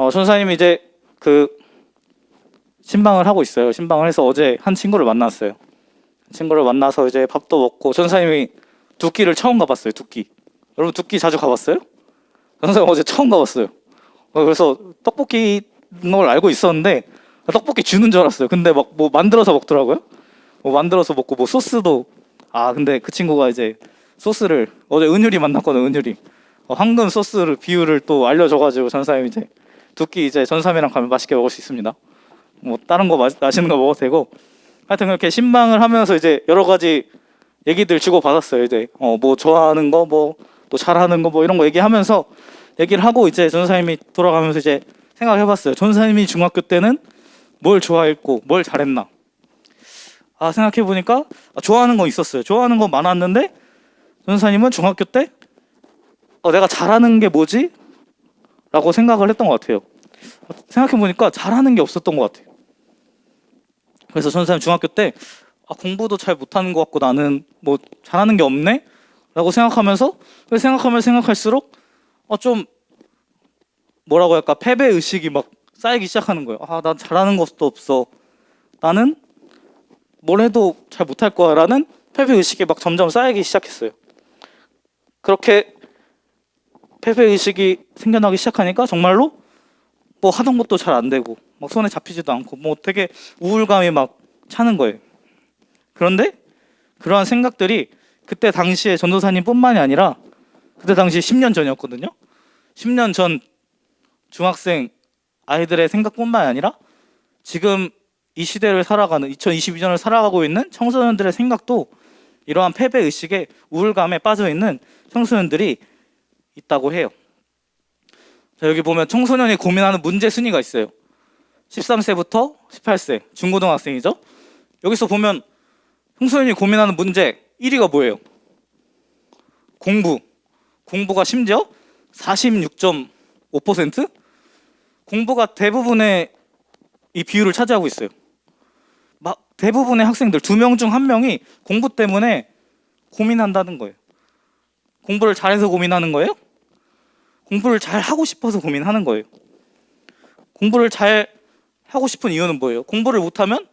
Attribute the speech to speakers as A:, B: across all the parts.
A: 전사님이 이제 그 신방을 하고 있어요. 신방을 해서 어제 한 친구를 만났어요. 친구를 만나서 이제 밥도 먹고, 전사님이 두끼를 처음 가봤어요. 두끼. 여러분 두끼 자주 가봤어요? 전사님 어제 처음 가봤어요. 그래서 떡볶이 걸 알고 있었는데 떡볶이 주는 줄 알았어요. 근데 막 뭐 만들어서 먹더라고요. 뭐 만들어서 먹고 뭐 소스도, 근데 그 친구가 이제 소스를 어제 은율이 만났거든. 은율이 황금 소스를 비율을 또 알려줘가지고 전사님 이제 두끼 이제 전사님이랑 가면 맛있게 먹을 수 있습니다. 뭐 다른 거 맛있는 거 먹어도 되고, 하여튼 그렇게 신방을 하면서 이제 여러 가지 얘기들 주고 받았어요. 이제 뭐 좋아하는 거, 뭐 또 잘하는 거, 뭐 이런 거 얘기하면서 얘기를 하고, 이제 전사님이 돌아가면서 이제 생각해봤어요. 전사님이 중학교 때는 뭘 좋아했고 뭘 잘했나. 생각해보니까 좋아하는 거 있었어요. 좋아하는 거 많았는데 전사님은 중학교 때 내가 잘하는 게 뭐지? 라고 생각을 했던 것 같아요. 생각해보니까 잘하는 게 없었던 것 같아요. 그래서 전사님 중학교 때 공부도 잘 못하는 것 같고 나는 뭐 잘하는 게 없네? 라고 생각하면서 생각하면 생각할수록 좀 뭐라고 할까, 패배의식이 막 쌓이기 시작하는 거예요. 난 잘하는 것도 없어, 나는 뭘 해도 잘 못할 거야 라는 패배의식이 막 점점 쌓이기 시작했어요. 그렇게 패배의식이 생겨나기 시작하니까 정말로 뭐 하던 것도 잘 안 되고 막 손에 잡히지도 않고 뭐 되게 우울감이 막 차는 거예요. 그런데 그러한 생각들이 그때 당시에 전도사님 뿐만이 아니라 그때 당시 10년 전이었거든요. 10년 전 중학생 아이들의 생각뿐만 아니라 지금 이 시대를 살아가는 2022년을 살아가고 있는 청소년들의 생각도 이러한 패배의식에 우울감에 빠져있는 청소년들이 있다고 해요. 자, 여기 보면 청소년이 고민하는 문제 순위가 있어요. 13세부터 18세 중고등학생이죠. 여기서 보면 청소년이 고민하는 문제 1위가 뭐예요? 공부가 심지어 46.5%? 공부가 대부분의 이 비율을 차지하고 있어요. 막 대부분의 학생들 2명 중 1명이 공부 때문에 고민한다는 거예요. 공부를 잘해서 고민하는 거예요? 공부를 잘 하고 싶어서 고민하는 거예요. 공부를 잘 하고 싶은 이유는 뭐예요? 공부를 못하면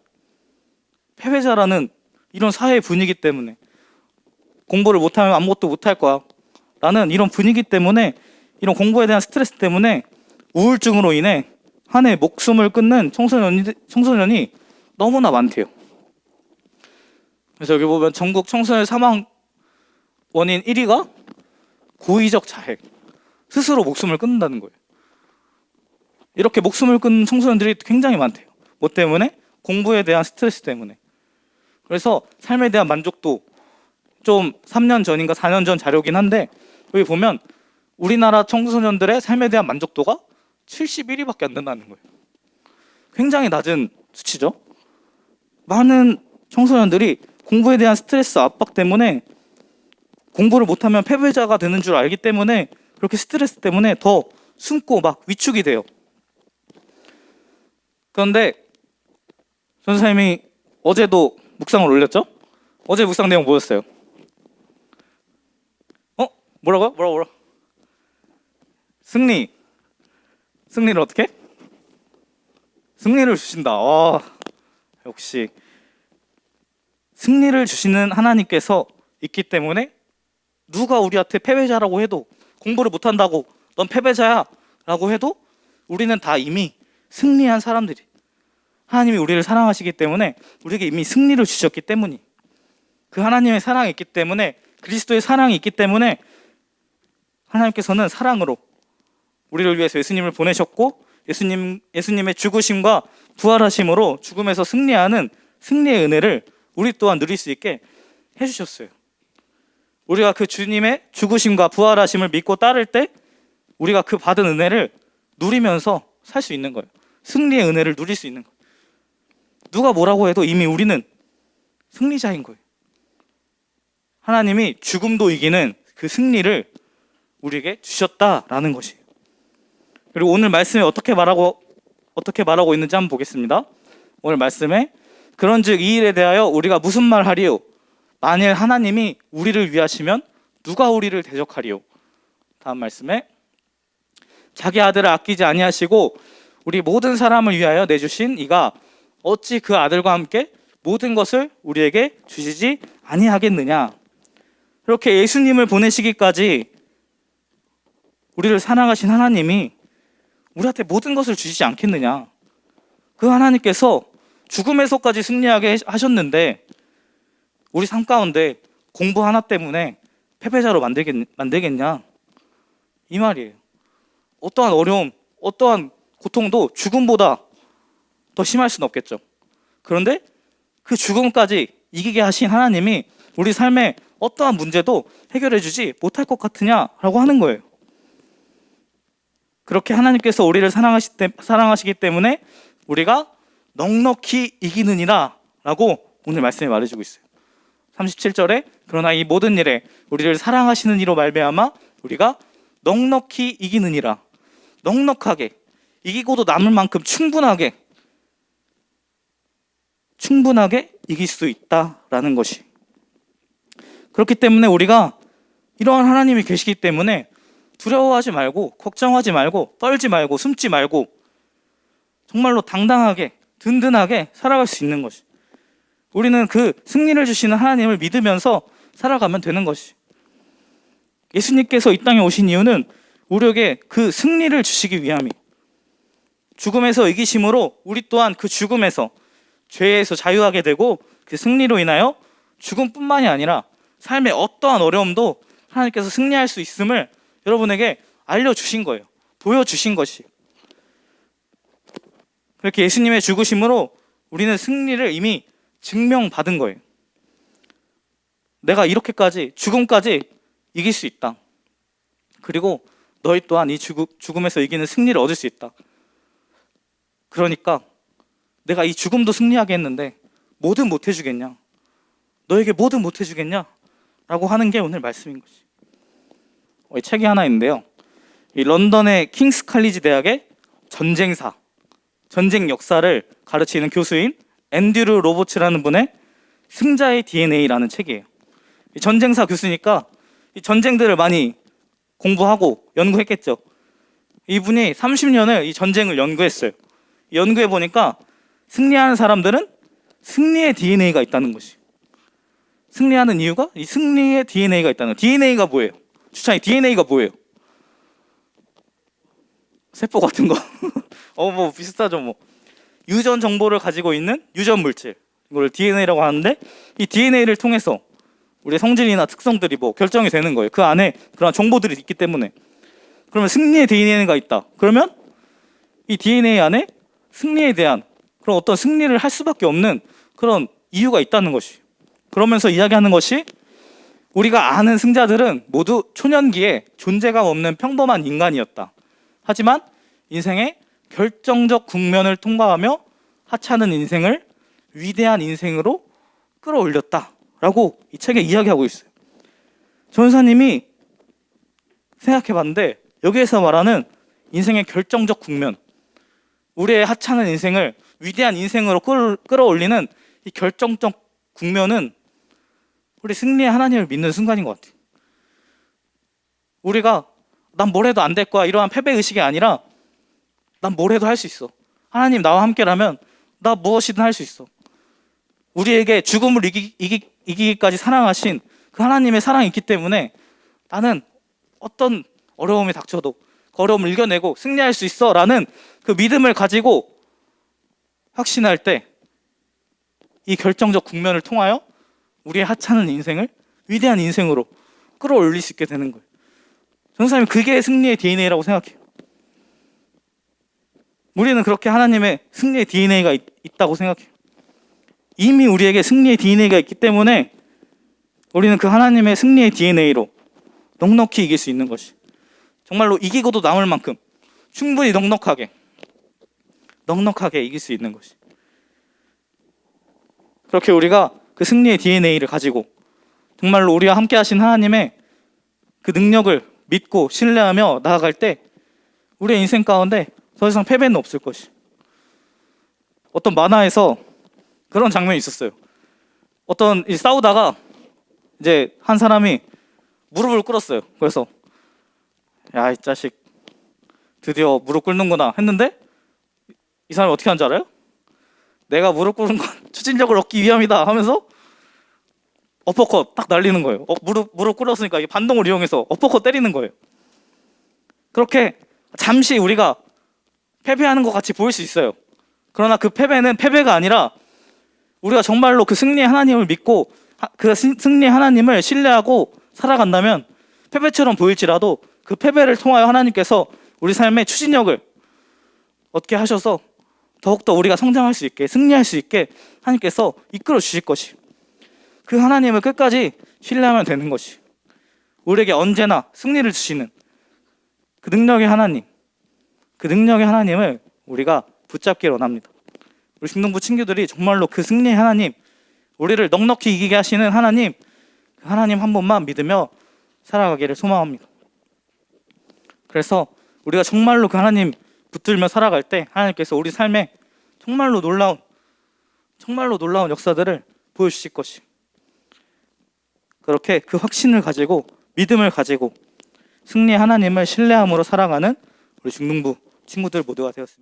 A: 패배자라는 이런 사회 분위기 때문에, 공부를 못하면 아무것도 못할 거야 라는 이런 분위기 때문에, 이런 공부에 대한 스트레스 때문에 우울증으로 인해 한 해 목숨을 끊는 청소년이 너무나 많대요. 그래서 여기 보면 전국 청소년 사망 원인 1위가 고의적 자해, 스스로 목숨을 끊는다는 거예요. 이렇게 목숨을 끊는 청소년들이 굉장히 많대요. 뭐 때문에? 공부에 대한 스트레스 때문에. 그래서 삶에 대한 만족도, 좀 3년 전인가 4년 전 자료긴 한데 여기 보면 우리나라 청소년들의 삶에 대한 만족도가 71위밖에 안 된다는 거예요. 굉장히 낮은 수치죠. 많은 청소년들이 공부에 대한 스트레스 압박 때문에, 공부를 못하면 패배자가 되는 줄 알기 때문에 그렇게 스트레스 때문에 더 숨고 막 위축이 돼요. 그런데 전사님이 어제도 묵상을 올렸죠? 어제 묵상 내용 뭐였어요? 뭐라고요? 승리를 어떻게? 승리를 주신다. 역시 승리를 주시는 하나님께서 있기 때문에 누가 우리한테 패배자라고 해도, 공부를 못한다고 넌 패배자야 라고 해도 우리는 다 이미 승리한 사람들이, 하나님이 우리를 사랑하시기 때문에 우리에게 이미 승리를 주셨기 때문이, 그 하나님의 사랑이 있기 때문에, 그리스도의 사랑이 있기 때문에 하나님께서는 사랑으로 우리를 위해서 예수님을 보내셨고, 예수님의 죽으심과 부활하심으로 죽음에서 승리하는 승리의 은혜를 우리 또한 누릴 수 있게 해주셨어요. 우리가 그 주님의 죽으심과 부활하심을 믿고 따를 때 우리가 그 받은 은혜를 누리면서 살 수 있는 거예요. 승리의 은혜를 누릴 수 있는 거예요. 누가 뭐라고 해도 이미 우리는 승리자인 거예요. 하나님이 죽음도 이기는 그 승리를 우리에게 주셨다라는 것이에요. 그리고 오늘 말씀에 어떻게 말하고 있는지 한번 보겠습니다. 오늘 말씀에 그런즉 이 일에 대하여 우리가 무슨 말 하리요? 만일 하나님이 우리를 위하시면 누가 우리를 대적하리요? 다음 말씀에 자기 아들을 아끼지 아니하시고 우리 모든 사람을 위하여 내주신 이가 어찌 그 아들과 함께 모든 것을 우리에게 주시지 아니하겠느냐. 이렇게 예수님을 보내시기까지 우리를 사랑하신 하나님이 우리한테 모든 것을 주시지 않겠느냐. 그 하나님께서 죽음에서까지 승리하게 하셨는데 우리 삶 가운데 공부 하나 때문에 패배자로 만들겠냐, 이 말이에요. 어떠한 어려움, 어떠한 고통도 죽음보다 더 심할 수는 없겠죠. 그런데 그 죽음까지 이기게 하신 하나님이 우리 삶에 어떠한 문제도 해결해 주지 못할 것 같으냐라고 하는 거예요. 그렇게 하나님께서 우리를 사랑하시기 때문에 우리가 넉넉히 이기느니라 라고 오늘 말씀에 말해주고 있어요. 37절에 그러나 이 모든 일에 우리를 사랑하시는 이로 말미암아 우리가 넉넉히 이기느니라. 넉넉하게, 이기고도 남을 만큼 충분하게 이길 수 있다라는 것이. 그렇기 때문에 우리가 이러한 하나님이 계시기 때문에 두려워하지 말고, 걱정하지 말고, 떨지 말고, 숨지 말고 정말로 당당하게, 든든하게 살아갈 수 있는 것이. 우리는 그 승리를 주시는 하나님을 믿으면서 살아가면 되는 것이. 예수님께서 이 땅에 오신 이유는 우리에게 그 승리를 주시기 위함이, 죽음에서 이기심으로 우리 또한 그 죽음에서, 죄에서 자유하게 되고 그 승리로 인하여 죽음뿐만이 아니라 삶의 어떠한 어려움도 하나님께서 승리할 수 있음을 여러분에게 알려주신 거예요. 보여주신 것이. 그렇게 예수님의 죽으심으로 우리는 승리를 이미 증명받은 거예요. 내가 이렇게까지, 죽음까지 이길 수 있다. 그리고 너희 또한 이 죽음에서 이기는 승리를 얻을 수 있다. 그러니까 내가 이 죽음도 승리하게 했는데 뭐든 못 해주겠냐? 너에게 뭐든 못 해주겠냐? 라고 하는 게 오늘 말씀인 것이. 책이 하나 있는데요. 이 런던의 킹스 칼리지 대학의 전쟁사, 전쟁 역사를 가르치는 교수인 앤드류 로버츠라는 분의 승자의 DNA라는 책이에요. 이 전쟁사 교수니까 이 전쟁들을 많이 공부하고 연구했겠죠. 이분이 30년을 이 전쟁을 연구했어요. 연구해 보니까 승리하는 사람들은 승리의 DNA가 있다는 것이. 승리하는 이유가 이 승리의 DNA가 있다는 거예요. DNA가 뭐예요? 추천이 DNA가 뭐예요? 세포 같은 거. 뭐 비슷하죠 뭐. 유전 정보를 가지고 있는 유전 물질, 이걸 DNA라고 하는데 이 DNA를 통해서 우리의 성질이나 특성들이 뭐 결정이 되는 거예요. 그 안에 그런 정보들이 있기 때문에. 그러면 승리의 DNA가 있다. 그러면 이 DNA 안에 승리에 대한 그런 어떤 승리를 할 수밖에 없는 그런 이유가 있다는 것이. 그러면서 이야기하는 것이 우리가 아는 승자들은 모두 초년기에 존재감 없는 평범한 인간이었다. 하지만 인생의 결정적 국면을 통과하며 하찮은 인생을 위대한 인생으로 끌어올렸다 라고 이 책에 이야기하고 있어요. 전사님이 생각해 봤는데 여기에서 말하는 인생의 결정적 국면, 우리의 하찮은 인생을 위대한 인생으로 끌어올리는 이 결정적 국면은 우리 승리의 하나님을 믿는 순간인 것 같아요. 우리가 난 뭘 해도 안 될 거야 이러한 패배의식이 아니라 난 뭘 해도 할 수 있어. 하나님 나와 함께라면 나 무엇이든 할 수 있어. 우리에게 죽음을 이기기까지 사랑하신 그 하나님의 사랑이 있기 때문에 나는 어떤 어려움이 닥쳐도 그 어려움을 이겨내고 승리할 수 있어 라는 그 믿음을 가지고 확신할 때 이 결정적 국면을 통하여 우리의 하찮은 인생을 위대한 인생으로 끌어올릴 수 있게 되는 거예요. 전사님 그게 승리의 DNA라고 생각해요. 우리는 그렇게 하나님의 승리의 DNA가 있다고 생각해요. 이미 우리에게 승리의 DNA가 있기 때문에 우리는 그 하나님의 승리의 DNA로 넉넉히 이길 수 있는 것이. 정말로 이기고도 남을 만큼 충분히 넉넉하게 이길 수 있는 것이. 그렇게 우리가 그 승리의 DNA를 가지고 정말로 우리와 함께 하신 하나님의 그 능력을 믿고 신뢰하며 나아갈 때 우리의 인생 가운데 더 이상 패배는 없을 것이. 어떤 만화에서 그런 장면이 있었어요. 어떤 싸우다가 이제 한 사람이 무릎을 꿇었어요. 그래서 야 이 자식 드디어 무릎 꿇는구나 했는데 이 사람이 어떻게 하는 줄 알아요? 내가 무릎 꿇은 건 추진력을 얻기 위함이다 하면서 어퍼컷 딱 날리는 거예요. 무릎 꿇었으니까 이 반동을 이용해서 어퍼컷 때리는 거예요. 그렇게 잠시 우리가 패배하는 것 같이 보일 수 있어요. 그러나 그 패배는 패배가 아니라 우리가 정말로 그 승리의 하나님을 믿고 그 승리의 하나님을 신뢰하고 살아간다면 패배처럼 보일지라도 그 패배를 통하여 하나님께서 우리 삶의 추진력을 얻게 하셔서 더욱더 우리가 성장할 수 있게, 승리할 수 있게 하나님께서 이끌어 주실 것이, 그 하나님을 끝까지 신뢰하면 되는 것이, 우리에게 언제나 승리를 주시는 그 능력의 하나님, 그 능력의 하나님을 우리가 붙잡기를 원합니다. 우리 중동부 친구들이 정말로 그 승리의 하나님, 우리를 넉넉히 이기게 하시는 하나님, 그 하나님 한 분만 믿으며 살아가기를 소망합니다. 그래서 우리가 정말로 그 하나님 붙들며 살아갈 때 하나님께서 우리 삶에 정말로 놀라운 역사들을 보여주실 것이, 그렇게 그 확신을 가지고 믿음을 가지고 승리의 하나님을 신뢰함으로 살아가는 우리 중동부 친구들 모두가 되었습니다.